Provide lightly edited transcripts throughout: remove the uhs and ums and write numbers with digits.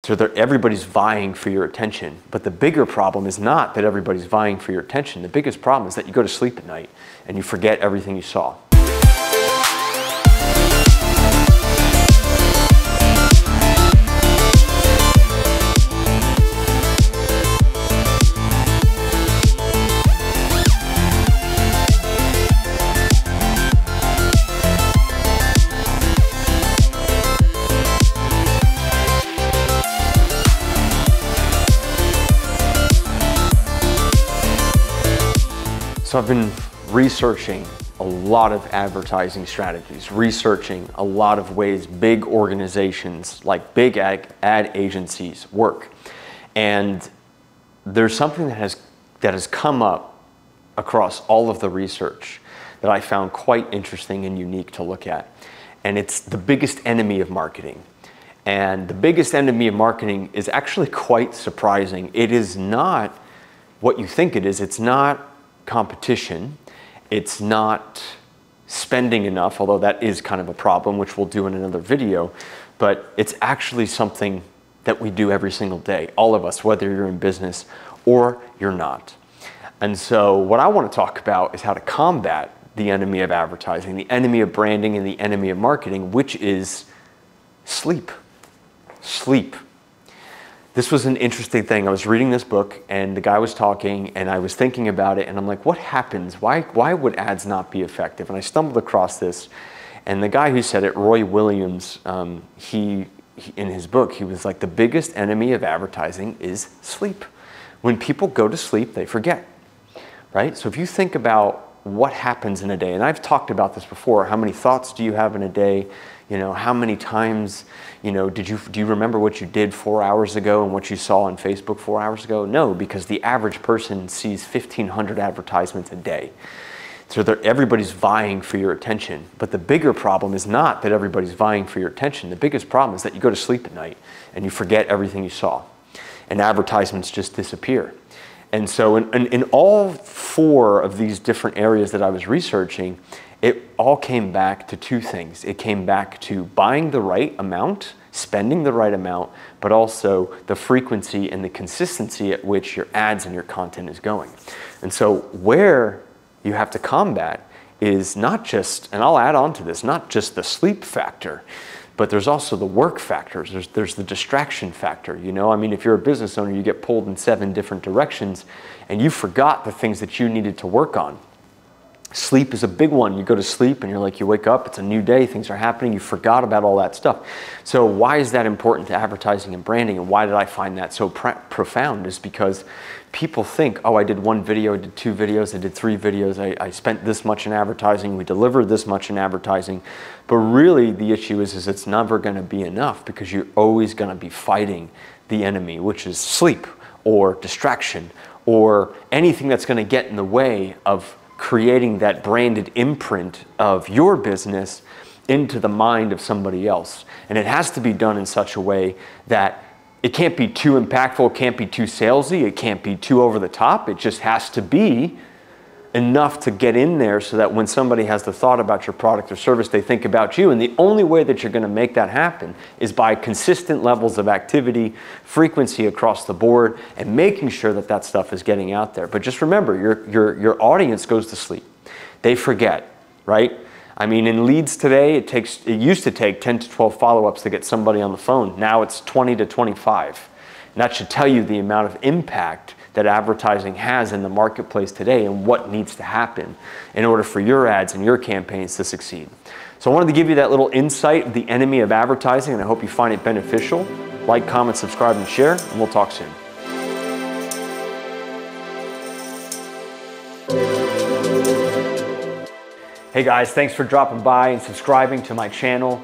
So everybody's vying for your attention. But the bigger problem is not that everybody's vying for your attention. The biggest problem is that you go to sleep at night and you forget everything you saw. So I've been researching a lot of advertising strategies, researching a lot of ways big organizations like big ad agencies work. And there's something that has come up across all of the research that I found quite interesting and unique to look at. And it's the biggest enemy of marketing. And the biggest enemy of marketing is actually quite surprising. It is not what you think it is. It's not competition. It's not spending enough, although that is kind of a problem, which we'll do in another video, but it's actually something that we do every single day, all of us, whether you're in business or you're not. And so what I want to talk about is how to combat the enemy of advertising, the enemy of branding, and the enemy of marketing, which is sleep. Sleep. This was an interesting thing. I was reading this book and the guy was talking and I was thinking about it and I'm like, what happens? Why would ads not be effective? And I stumbled across this, and the guy who said it, Roy Williams, he in his book, he was like, the biggest enemy of advertising is sleep. When people go to sleep, they forget, right? So if you think about what happens in a day, and I've talked about this before, how many thoughts do you have in a day? You know, how many times, you know, do you remember what you did 4 hours ago and what you saw on Facebook 4 hours ago? No, because the average person sees 1,500 advertisements a day. So everybody's vying for your attention. But the bigger problem is not that everybody's vying for your attention. The biggest problem is that you go to sleep at night and you forget everything you saw. And advertisements just disappear. And so in all four of these different areas that I was researching, it all came back to two things. It came back to buying the right amount, spending the right amount, but also the frequency and the consistency at which your ads and your content is going. And so where you have to combat is not just, and I'll add on to this, not just the sleep factor, but there's also the work factors. There's the distraction factor. You know, I mean, if you're a business owner, you get pulled in 7 different directions and you forgot the things that you needed to work on. Sleep is a big one. You go to sleep and you're like, you wake up, it's a new day, things are happening, you forgot about all that stuff. So why is that important to advertising and branding, and why did I find that so profound? Is because people think, oh, I did 1 video, I did 2 videos, I did 3 videos, I spent this much in advertising, we delivered this much in advertising. But really the issue is it's never gonna be enough, because you're always gonna be fighting the enemy, which is sleep or distraction or anything that's gonna get in the way of creating that branded imprint of your business into the mind of somebody else. And it has to be done in such a way that it can't be too impactful, it can't be too salesy, it can't be too over the top. It just has to be enough to get in there so that when somebody has the thought about your product or service, they think about you. And the only way that you're going to make that happen is by consistent levels of activity, frequency across the board, and making sure that that stuff is getting out there. But just remember, your audience goes to sleep. They forget, right? I mean, in leads today, it used to take 10 to 12 follow-ups to get somebody on the phone. Now it's 20 to 25. And that should tell you the amount of impact that advertising has in the marketplace today and what needs to happen in order for your ads and your campaigns to succeed. So I wanted to give you that little insight of the enemy of advertising, and I hope you find it beneficial. Like, comment, subscribe, and share, and we'll talk soon. Hey guys, thanks for dropping by and subscribing to my channel.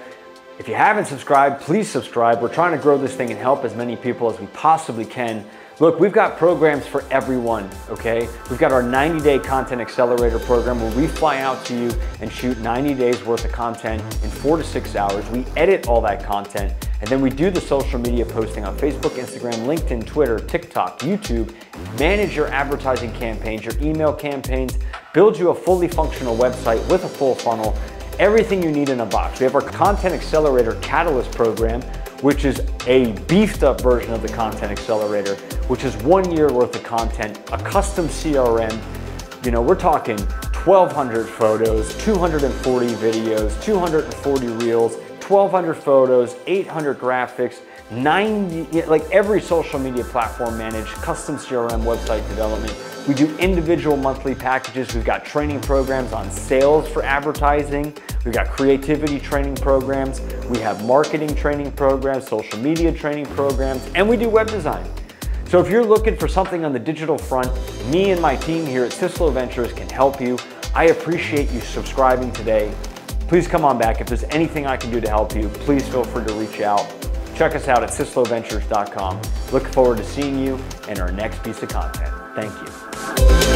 If you haven't subscribed, please subscribe. We're trying to grow this thing and help as many people as we possibly can. Look, we've got programs for everyone, okay? We've got our 90-day content accelerator program where we fly out to you and shoot 90 days worth of content in 4 to 6 hours. We edit all that content, and then we do the social media posting on Facebook, Instagram, LinkedIn, Twitter, TikTok, YouTube, manage your advertising campaigns, your email campaigns, build you a fully functional website with a full funnel, everything you need in a box. We have our Content Accelerator Catalyst program, which is a beefed up version of the Content Accelerator, which is 1 year worth of content, a custom CRM. You know, we're talking 1,200 photos, 240 videos, 240 reels, 1,200 photos, 800 graphics, 90, like every social media platform managed, custom CRM website development. We do individual monthly packages. We've got training programs on sales for advertising. We've got creativity training programs. We have marketing training programs, social media training programs, and we do web design. So if you're looking for something on the digital front, me and my team here at Syslo Ventures can help you. I appreciate you subscribing today. Please come on back. If there's anything I can do to help you, please feel free to reach out. Check us out at sysloventures.com. Look forward to seeing you in our next piece of content. Thank you.